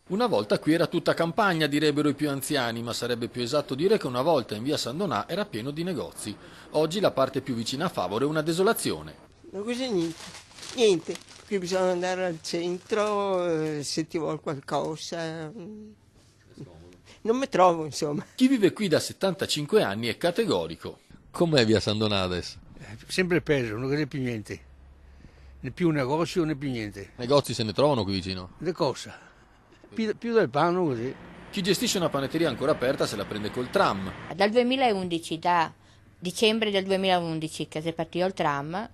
Una volta qui era tutta campagna, direbbero i più anziani, ma sarebbe più esatto dire che una volta in via San Donà era pieno di negozi. Oggi la parte più vicina a Favaro è una desolazione. Non c'è niente, niente. Qui bisogna andare al centro se ti vuole qualcosa. Non mi trovo, insomma. Chi vive qui da 75 anni è categorico. Com'è via San Donà adesso? Sempre peso, non c'è più niente. Né più negozio né più niente. Negozi se ne trovano qui vicino. Le cosa? Più del panno così. Chi gestisce una panetteria ancora aperta se la prende col tram. Dal 2011, da dicembre del 2011 che si è partito il tram,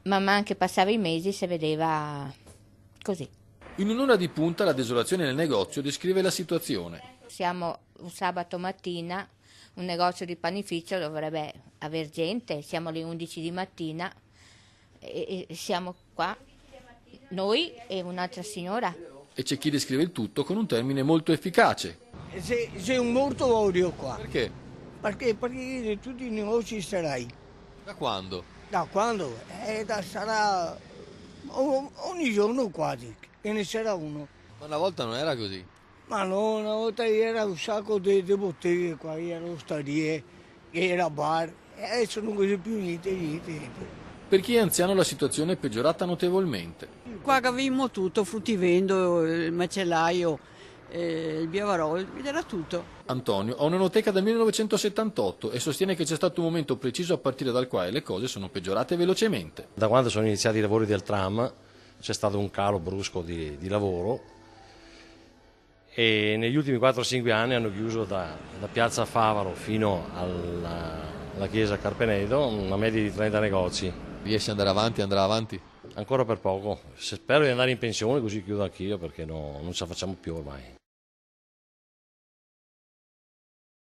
man mano che passava i mesi si vedeva così. In un'ora di punta la desolazione nel negozio descrive la situazione. Siamo un sabato mattina, un negozio di panificio dovrebbe aver gente, siamo alle 11 di mattina e siamo qua, noi e un'altra signora. E c'è chi descrive il tutto con un termine molto efficace. C'è un morto olio qua. Perché? Perché tutti i negozi sarai. Da quando? Da quando? Sarà ogni giorno quasi, e ne sarà uno. Ma una volta non era così. Ma no, una volta era un sacco di botteghe qua, erano osterie, era bar, e adesso non c'è più niente. Per chi è anziano la situazione è peggiorata notevolmente. Qua avevamo tutto, fruttivendolo, il macellaio, il biavarò, era tutto. Antonio ha un'enoteca dal 1978 e sostiene che c'è stato un momento preciso a partire dal quale le cose sono peggiorate velocemente. Da quando sono iniziati i lavori del tram c'è stato un calo brusco di lavoro e negli ultimi 4-5 anni hanno chiuso da piazza Favaro fino alla chiesa Carpenedo una media di 30 negozi. Riesce ad andare avanti, andrà avanti? Ancora per poco. Spero di andare in pensione così chiudo anch'io perché non ce la facciamo più ormai.